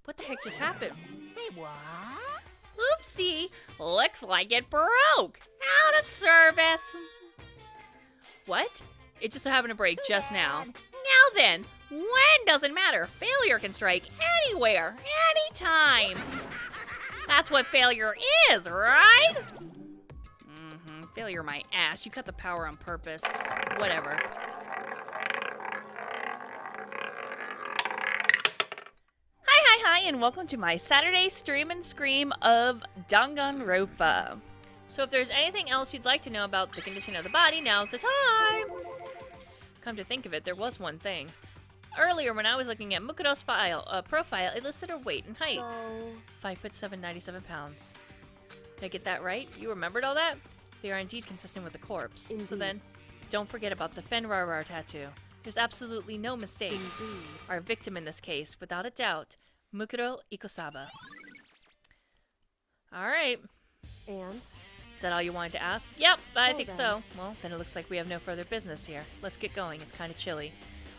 What the heck just happened? Say what? Oopsie! Looks like it broke! Out of service! What? It just so happened to break just now. Now then, when doesn't matter. Failure can strike anywhere, anytime. That's what failure is, right? Failure my ass. You cut the power on purpose. Whatever. Hi, and welcome to my Saturday stream and scream of Danganronpa. So if there's anything else you'd like to know about the condition of the body, now's the time! Come to think of it, there was one thing. Earlier, when I was looking at Makoto's profile, it listed her weight and height. So... 5'7", 97 pounds. Did I get that right? You remembered all that? They are indeed consistent with the corpse. Indeed. So then, don't forget about the Fenrarar tattoo. There's absolutely no mistake. Indeed. Our victim in this case, without a doubt, Makoto Ikosaba. Alright. And? Is that all you wanted to ask? Yep, I think then. so. Well, then it looks like we have no further business here. Let's get going. It's kind of chilly.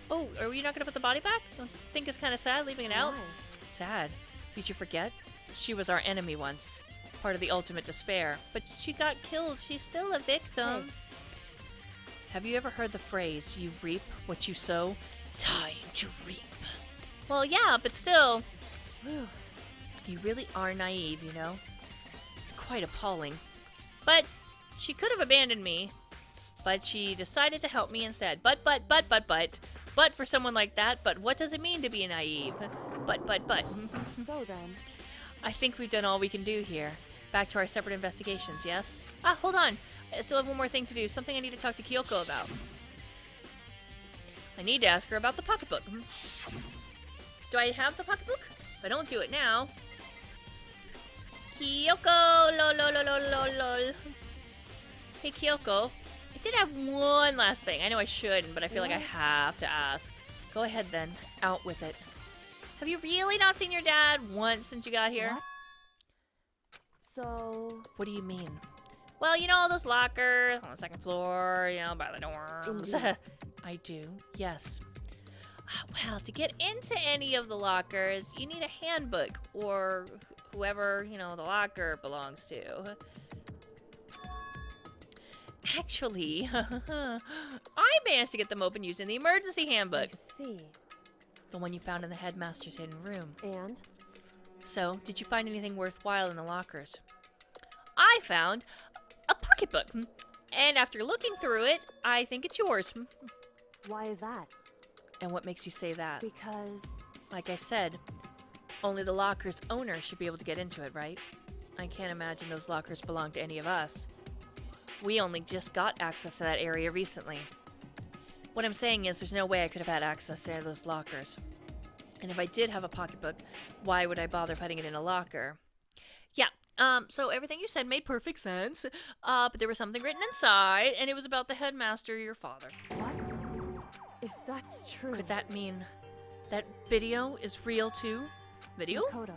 Oh, are you not going to put the body back? Don't you think it's kind of sad leaving it out? Why? Sad. Did you forget? She was our enemy once. Part of the ultimate despair. But she got killed. She's still a victim. Hey. Have you ever heard the phrase, you reap what you sow? Time to reap. Well, yeah, but still. Whew. You really are naive, you know? It's quite appalling. But she could have abandoned me. But she decided to help me instead. But for someone like that, but what does it mean to be naive? But. So then... I think we've done all we can do here. Back to our separate investigations, yes? Ah, hold on. I still have one more thing to do. Something I need to talk to Kyoko about. I need to ask her about the pocketbook. Do I have the pocketbook? If I don't do it now... Kyoko! Lol. Hey, Kyoko. I did have one last thing. I know I shouldn't, but I feel like I have to ask. Go ahead then. Out with it. Have you really not seen your dad once since you got here? What? So... What do you mean? Well, you know all those lockers on the second floor, you know, by the dorms. Indeed. I do, yes. Well, to get into any of the lockers, you need a handbook, or whoever, you know, the locker belongs to. Actually, I managed to get them open using the emergency handbook. I see. The one you found in the headmaster's hidden room. And? So, did you find anything worthwhile in the lockers? I found a pocketbook. And after looking through it, I think it's yours. Why is that? And what makes you say that? Because... Like I said, only the locker's owner should be able to get into it, right? I can't imagine those lockers belong to any of us. We only just got access to that area recently. What I'm saying is there's no way I could have had access to those lockers. And if I did have a pocketbook, why would I bother putting it in a locker? Yeah, so everything you said made perfect sense. But there was something written inside, and it was about the headmaster, your father. What? If that's true... Could that mean that video is real too? Video? Makoto.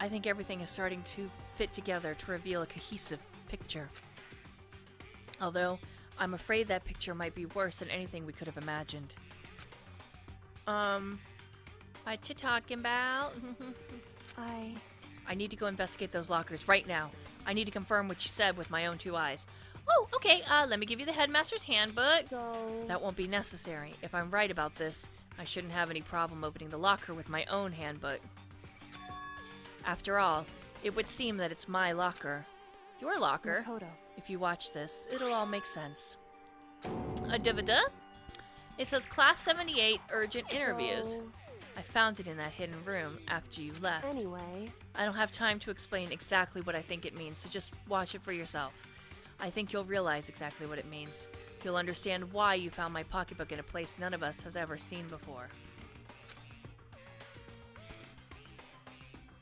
I think everything is starting to fit together to reveal a cohesive picture. Although, I'm afraid that picture might be worse than anything we could have imagined. What you talking about? I need to go investigate those lockers right now. I need to confirm what you said with my own two eyes. Oh, okay, let me give you the headmaster's handbook. So... That won't be necessary. If I'm right about this, I shouldn't have any problem opening the locker with my own handbook. After all, it would seem that it's my locker. Your locker. Makoto. If you watch this, it'll all make sense. A divida? It says Class 78 Urgent Interviews. So... I found it in that hidden room after you left. Anyway... I don't have time to explain exactly what I think it means, so just watch it for yourself. I think you'll realize exactly what it means. You'll understand why you found my pocketbook in a place none of us has ever seen before.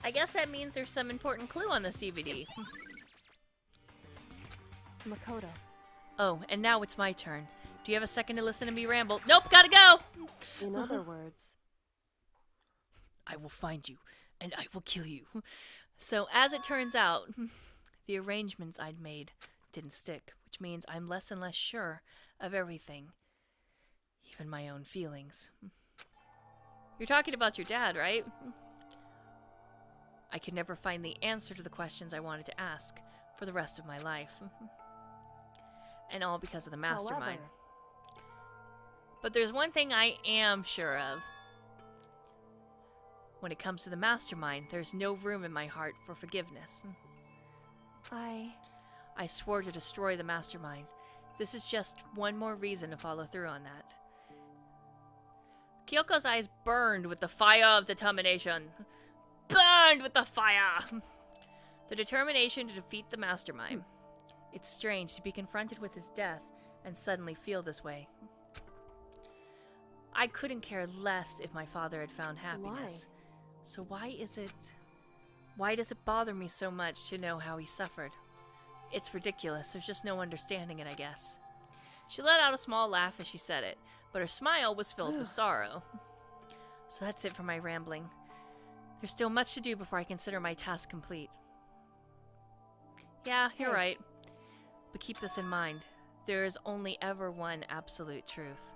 I guess that means there's some important clue on the CVD. Makoto. Oh, and now it's my turn. Do you have a second to listen to me ramble? Nope, gotta go! In other words... I will find you, and I will kill you. So, as it turns out, the arrangements I'd made didn't stick, which means I'm less and less sure of everything, even my own feelings. You're talking about your dad, right? I could never find the answer to the questions I wanted to ask for the rest of my life. And all because of the mastermind. However, But there's one thing I am sure of. When it comes to the mastermind, there's no room in my heart for forgiveness. I swore to destroy the mastermind. This is just one more reason to follow through on that. Kyoko's eyes burned with the fire of determination. Burned with the fire! The determination to defeat the mastermind. It's strange to be confronted with his death and suddenly feel this way. I couldn't care less if my father had found happiness. Why? So why does it bother me so much to know how he suffered? It's ridiculous. There's just no understanding it, I guess. She let out a small laugh as she said it, but her smile was filled with sorrow. So that's it for my rambling. There's still much to do before I consider my task complete. Yeah, you're right. But keep this in mind. There is only ever one absolute truth.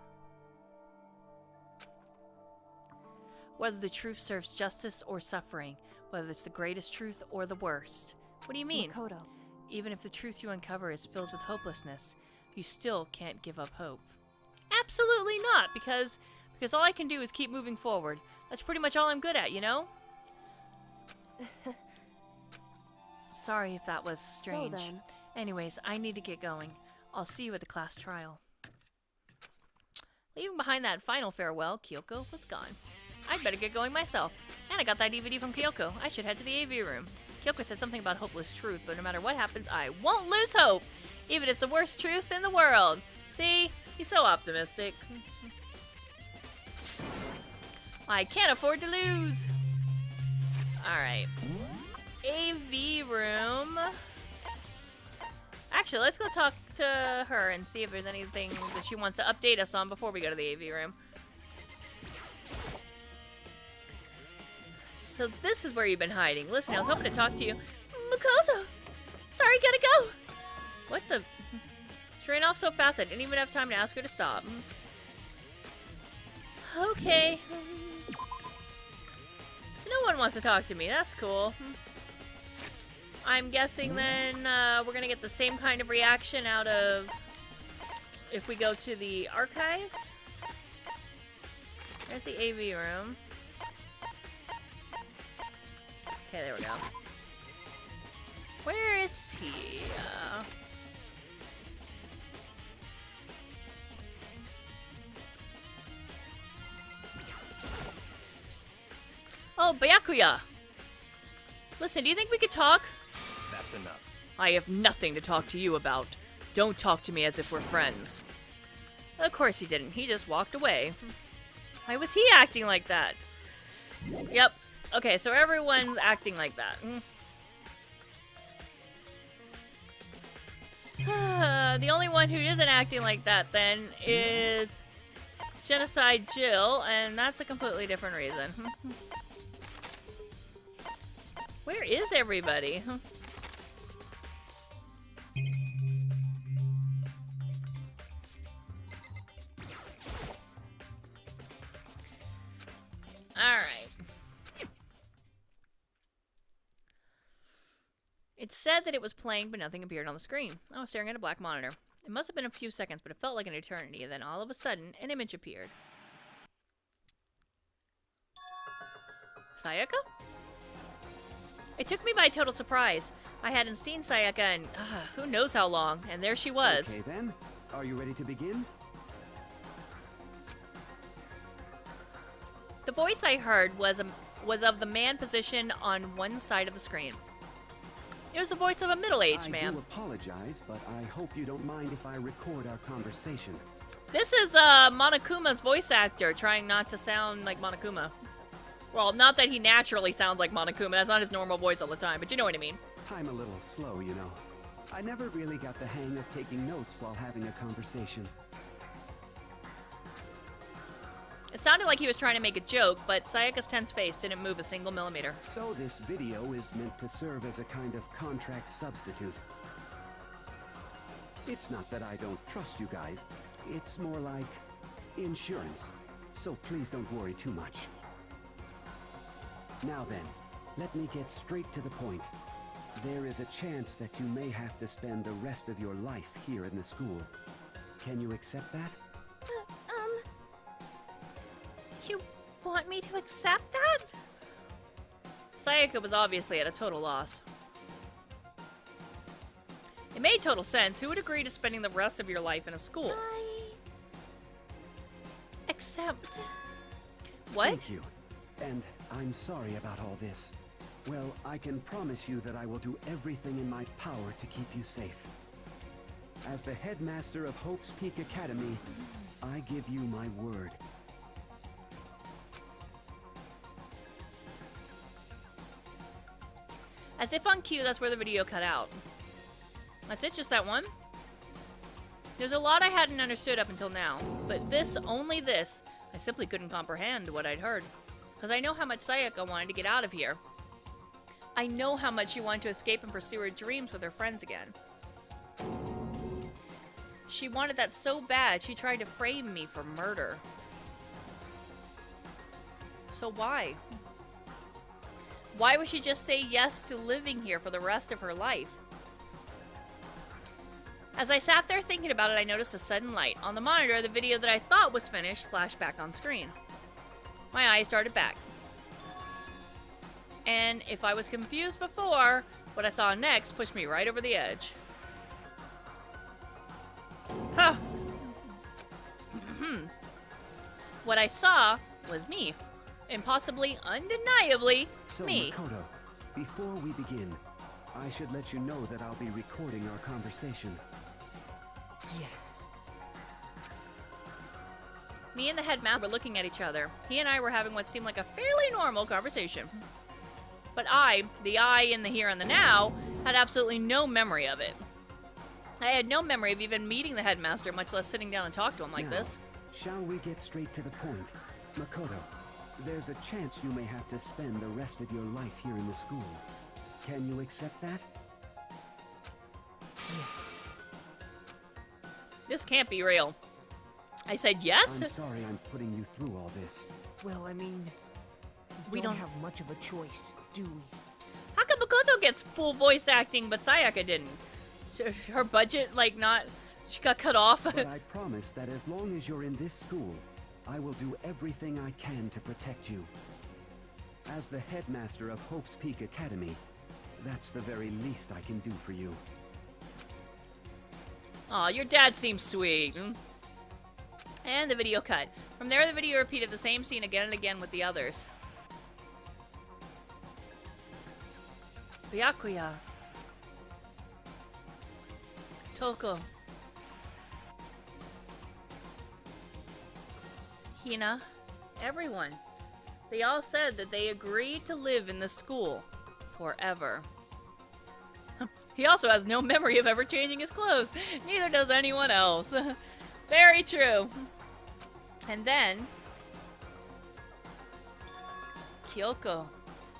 Whether the truth serves justice or suffering, whether it's the greatest truth or the worst. What do you mean? Makoto. Even if the truth you uncover is filled with hopelessness, you still can't give up hope. Absolutely not, because all I can do is keep moving forward. That's pretty much all I'm good at, you know? Sorry if that was strange. So then. Anyways, I need to get going. I'll see you at the class trial. Leaving behind that final farewell, Kyoko was gone. I'd better get going myself. And I got that DVD from Kyoko. I should head to the AV room. Kyoko said something about hopeless truth, but no matter what happens, I won't lose hope! Even if it's the worst truth in the world. See? He's so optimistic. I can't afford to lose! Alright. AV room. Actually, let's go talk to her and see if there's anything that she wants to update us on before we go to the AV room. So this is where you've been hiding. Listen, I was hoping to talk to you. Makoto! Sorry, gotta go! What the... She ran off so fast I didn't even have time to ask her to stop. Okay. So no one wants to talk to me. That's cool. I'm guessing then we're gonna get the same kind of reaction out of if we go to the archives. There's the AV room. Okay, there we go. Where is he? Oh, Byakuya! Listen, do you think we could talk? That's enough. I have nothing to talk to you about. Don't talk to me as if we're friends. Of course he didn't. He just walked away. Why was he acting like that? Yep. Okay, so everyone's acting like that. The only one who isn't acting like that, then, is Genocide Jill, and that's a completely different reason. Where is everybody? Alright. It said that it was playing, but nothing appeared on the screen. I was staring at a black monitor. It must have been a few seconds, but it felt like an eternity, and then all of a sudden, an image appeared. Sayaka? It took me by total surprise. I hadn't seen Sayaka in who knows how long, and there she was. Okay then, are you ready to begin? The voice I heard was of the man positioned on one side of the screen. It was the voice of a middle-aged man. I do apologize, but I hope you don't mind if I record our conversation. This is Monokuma's voice actor trying not to sound like Monokuma. Well, not that he naturally sounds like Monokuma. That's not his normal voice all the time, but you know what I mean. I'm a little slow, you know. I never really got the hang of taking notes while having a conversation. It sounded like he was trying to make a joke, but Sayaka's tense face didn't move a single millimeter. So this video is meant to serve as a kind of contract substitute. It's not that I don't trust you guys. It's more like insurance. So please don't worry too much. Now then, let me get straight to the point. There is a chance that you may have to spend the rest of your life here in the school. Can you accept that? You want me to accept that? Sayaka was obviously at a total loss. It made total sense. Who would agree to spending the rest of your life in a school? Accept. What? Thank you. And I'm sorry about all this. Well, I can promise you that I will do everything in my power to keep you safe. As the headmaster of Hope's Peak Academy, I give you my word. As if on cue, that's where the video cut out. That's it, just that one? There's a lot I hadn't understood up until now, but this, only this, I simply couldn't comprehend what I'd heard. Because I know how much Sayaka wanted to get out of here. I know how much she wanted to escape and pursue her dreams with her friends again. She wanted that so bad, she tried to frame me for murder. So why? Why would she just say yes to living here for the rest of her life? As I sat there thinking about it, I noticed a sudden light. On the monitor, the video that I thought was finished flashed back on screen. My eyes darted back. And if I was confused before, what I saw next pushed me right over the edge. Huh. What I saw was me. Impossibly, undeniably, So, me. Makoto, before we begin, I should let you know that I'll be recording our conversation. Yes. Me and the headmaster were looking at each other. He and I were having what seemed like a fairly normal conversation. But I, the I in the here and the now, had absolutely no memory of it. I had no memory of even meeting the headmaster, much less sitting down and talk to him like Now, this. Shall we get straight to the point? Makoto, there's a chance you may have to spend the rest of your life here in the school. Can you accept that? Yes. This can't be real. I said yes? I'm sorry I'm putting you through all this. Well, I mean, We we don't- don't have much of a choice, do we? How come Makoto gets full voice acting, but Sayaka didn't? So her budget, like, not... She got cut off? But I promise that as long as you're in this school, I will do everything I can to protect you. As the headmaster of Hope's Peak Academy, that's the very least I can do for you. Aw, your dad seems sweet. And the video cut. From there, the video repeated the same scene again and again with the others. Byakuya. Toko. Hina. Everyone. They all said that they agreed to live in the school forever. He also has no memory of ever changing his clothes. Neither does anyone else. Very true. And then... Kyoko.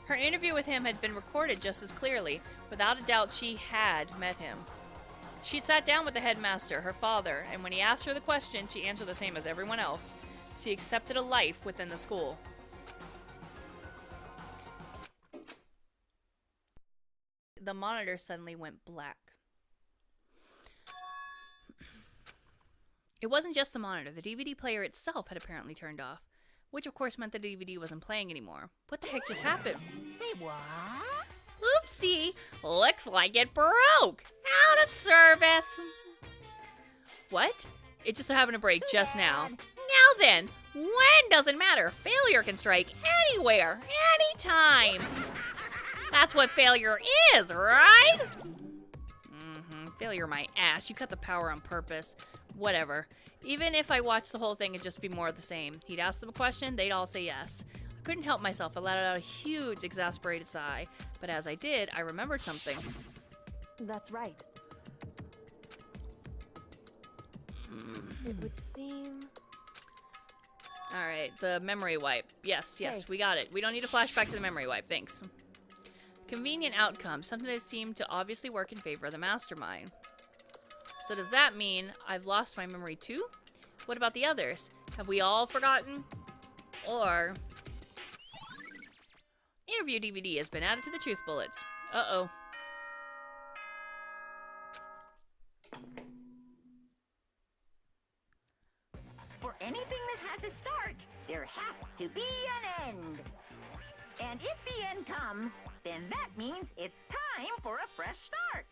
Her interview with him had been recorded just as clearly. Without a doubt, she had met him. She sat down with the headmaster, her father, and when he asked her the question, she answered the same as everyone else. She accepted a life within the school. The monitor suddenly went black. It wasn't just the monitor. The DVD player itself had apparently turned off, which of course meant the DVD wasn't playing anymore. What the heck just happened? Say what? Oopsie! Looks like it broke! Out of service! What? It just so happened to break just now. Now then, when doesn't matter. Failure can strike anywhere, anytime. That's what failure is, right? Failure my ass. You cut the power on purpose. Whatever. Even if I watched the whole thing, it'd just be more of the same. He'd ask them a question, they'd all say yes. I couldn't help myself. I let out a huge, exasperated sigh. But as I did, I remembered something. That's right. It would seem... Alright, the memory wipe. Yes, Hey. we got it. We don't need a flashback to the memory wipe, thanks. Convenient outcome, something that seemed to obviously work in favor of the mastermind. So does that mean I've lost my memory too? What about the others? Have we all forgotten? Or... Interview DVD has been added to the truth bullets. Uh-oh. For anything that has a start, there has to be an end. And if the end comes, then that means it's time for a fresh start.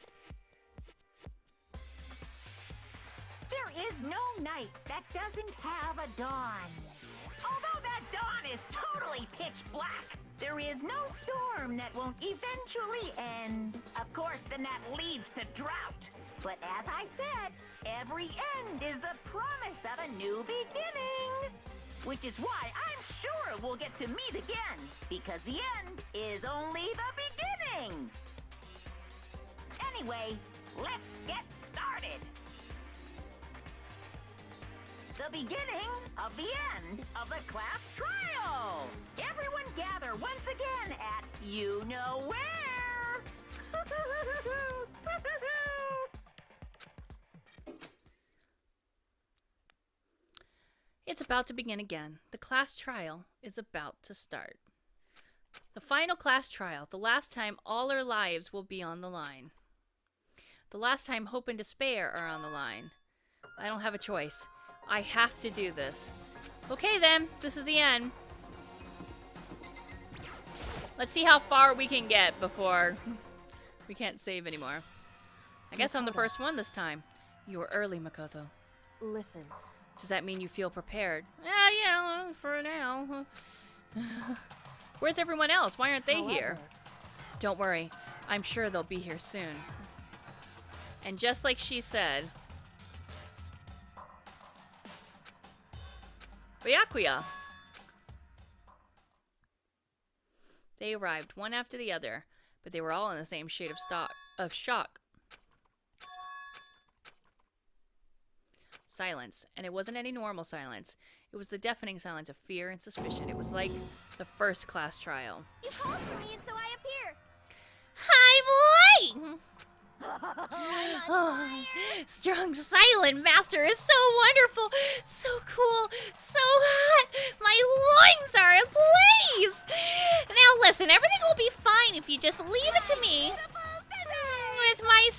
There is no night that doesn't have a dawn. Although that dawn is totally pitch black, there is no storm that won't eventually end. Of course, then that leads to drought. But as I said, every end is the promise of a new beginning. Which is why I'm sure we'll get to meet again, because the end is only the beginning. Anyway, let's get started. The beginning of the end of the class trial. Everyone gather once again at you know where. It's about to begin again. The class trial is about to start. The final class trial, the last time all our lives will be on the line. The last time hope and despair are on the line. I don't have a choice. I have to do this. Okay then, this is the end. Let's see how far we can get before we can't save anymore. I guess I'm the first one this time. You were early, Makoto. Listen, Does that mean you feel prepared? Yeah, for now. Where's everyone else? Why aren't they here? Don't worry. I'm sure they'll be here soon. And just like she said, Byakuya. They arrived one after the other, but they were all in the same shade of shock. Silence, and it wasn't any normal silence. It was the deafening silence of fear and suspicion. It was like the first class trial. You called for me, and so I appear. I'm late! Oh, strong silent master is so wonderful, so cool, so hot. My lungs are ablaze. Now listen, everything will be fine if you just leave it to me. With my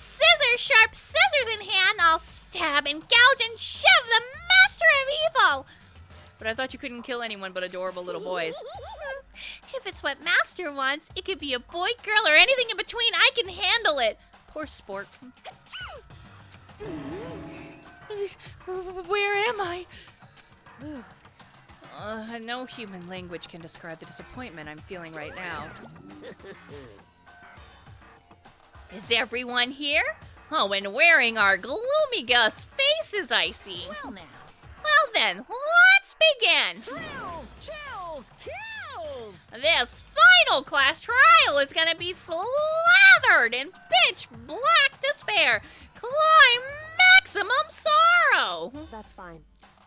sharp scissors in hand, I'll stab and gouge and shove the master of evil. But I thought you couldn't kill anyone but adorable little boys. If it's what master wants, it could be a boy, girl, or anything in between. I can handle it. Poor sport. Where am I? No human language can describe the disappointment I'm feeling right now. Is everyone here? Oh, and wearing our gloomy Gus faces, I see. Well now. Well then, let's begin. Thrills, chills, kills! This final class trial is gonna be slathered in pitch black despair. Maximum sorrow. that's fine.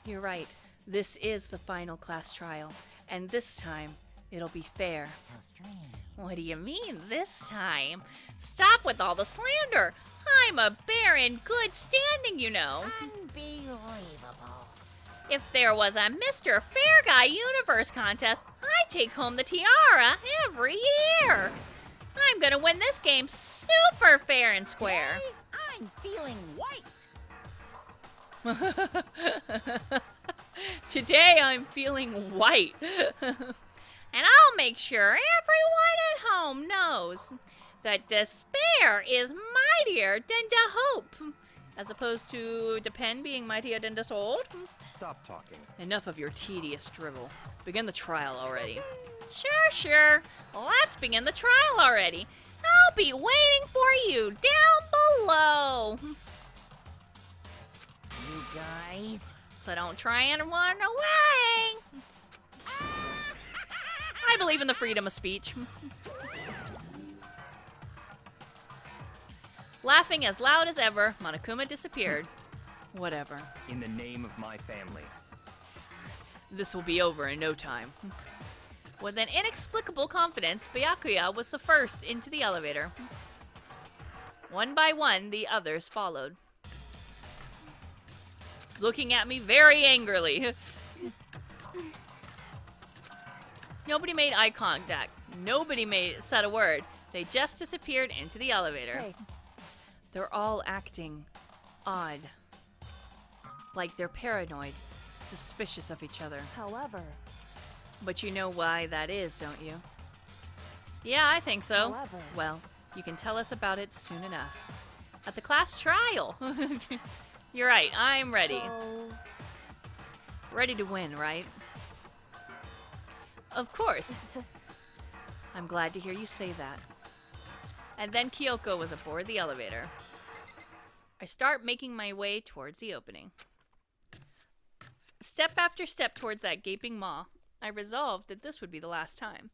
You're right. This is the final class trial. And this time, it'll be fair. How strange. What do you mean, this time? Stop with all the slander. I'm a bear in good standing, you know. Unbelievable. If there was a Mr. Fair Guy Universe contest, I'd take home the tiara every year. I'm gonna win this game super fair and square. Today, I'm feeling white. Today I'm feeling white. And I'll make sure everyone at home knows that despair is mightier than the hope. As opposed to depend being mightier than desold. Stop talking. Enough of your tedious drivel. Begin the trial already. Sure. Let's begin the trial already. I'll be waiting for you down below. You guys. So don't try and run away. I believe in the freedom of speech. Laughing as loud as ever, Monokuma disappeared. Whatever. In the name of my family. This will be over in no time. With an inexplicable confidence, Byakuya was the first into the elevator. One by one, the others followed. Looking at me very angrily. Nobody made eye contact. Nobody said a word. They just disappeared into the elevator. Hey, They're all acting odd. Like they're paranoid, suspicious of each other. however, But you know why that is, don't you? Yeah, I think so. However. Well, you can tell us about it soon enough. At the class trial. You're right, I'm ready. so Ready to win, right? Of course. I'm glad to hear you say that. And then Kyoko was aboard the elevator. I start making my way towards the opening. Step after step towards that gaping maw, I resolved that this would be the last time.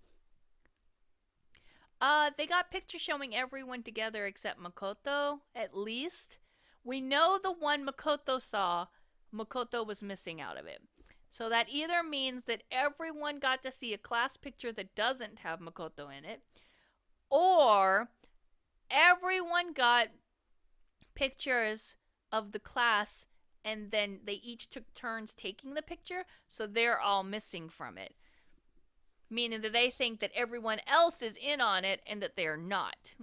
They got pictures showing everyone together except Makoto, at least. We know the one Makoto saw, Makoto was missing out of it. So that either means that everyone got to see a class picture that doesn't have Makoto in it, or everyone got pictures of the class and then they each took turns taking the picture, so they're all missing from it. Meaning that they think that everyone else is in on it and that they're not.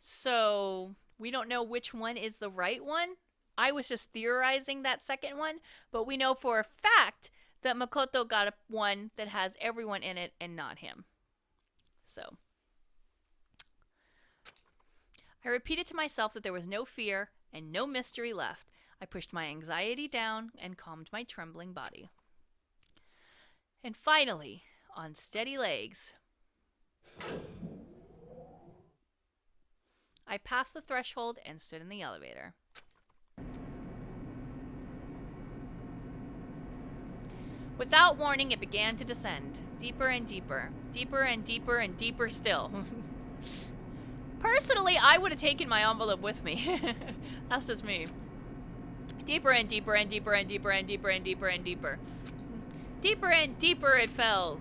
So, we don't know which one is the right one. I was just theorizing that second one, but we know for a fact that Makoto got one that has everyone in it and not him. So, I repeated to myself that there was no fear and no mystery left. I pushed my anxiety down and calmed my trembling body. And finally, on steady legs, I passed the threshold and stood in the elevator. Without warning, it began to descend, deeper and deeper, deeper and deeper and deeper still. Personally, I would have taken my envelope with me. That's just me. Deeper and deeper and deeper and deeper and deeper and deeper and deeper. Deeper and deeper it fell.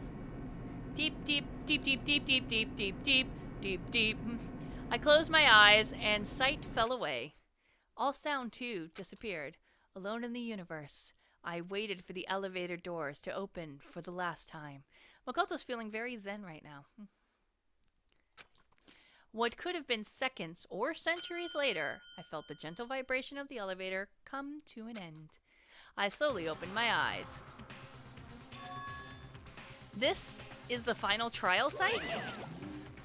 Deep, deep, deep, deep, deep, deep, deep, deep, deep, deep, deep. I closed my eyes and sight fell away. All sound, too, disappeared. Alone in the universe, I waited for the elevator doors to open for the last time. Makoto's feeling very zen right now. What could have been seconds or centuries later, I felt the gentle vibration of the elevator come to an end. I slowly opened my eyes. This is the final trial site?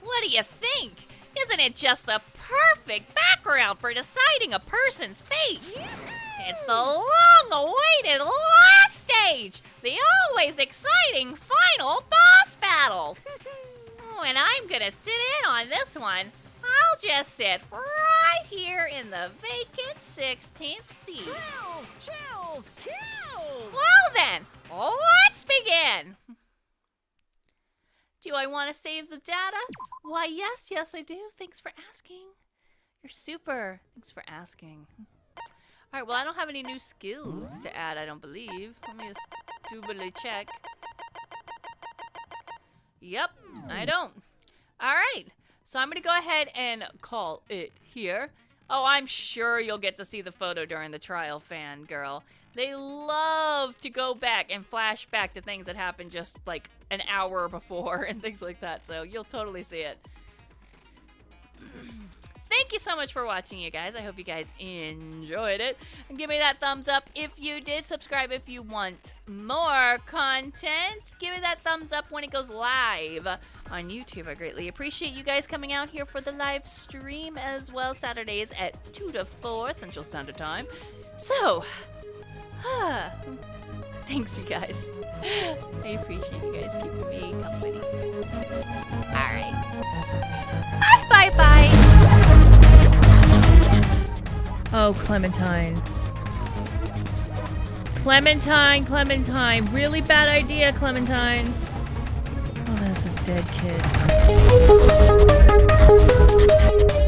What do you think? Isn't it just the perfect background for deciding a person's fate? It's the long-awaited last stage, the always exciting final boss battle. And I'm gonna sit in on this one. I'll just sit right here in the vacant 16th seat. Chills, chills, kills! Well then, let's begin. Do I want to save the data? Why, yes, I do. Thanks for asking. You're super. Thanks for asking. All right, well, I don't have any new skills to add, I don't believe. Let me just doubly check. Yep, I don't. All right, so I'm going to go ahead and call it here. Oh, I'm sure you'll get to see the photo during the trial, fangirl. They love to go back and flash back to things that happened just like an hour before and things like that, so you'll totally see it. Thank you so much for watching, you guys. I hope you guys enjoyed it. And give me that thumbs up if you did. Subscribe if you want more content. Give me that thumbs up when it goes live on YouTube. I greatly appreciate you guys coming out here for the live stream as well. Saturdays at 2 to 4 Central Standard Time. So, thanks, you guys. I appreciate you guys keeping me company. Alright. Bye-bye. Oh, Clementine. Clementine. Really bad idea, Clementine. Oh, that's a dead kid.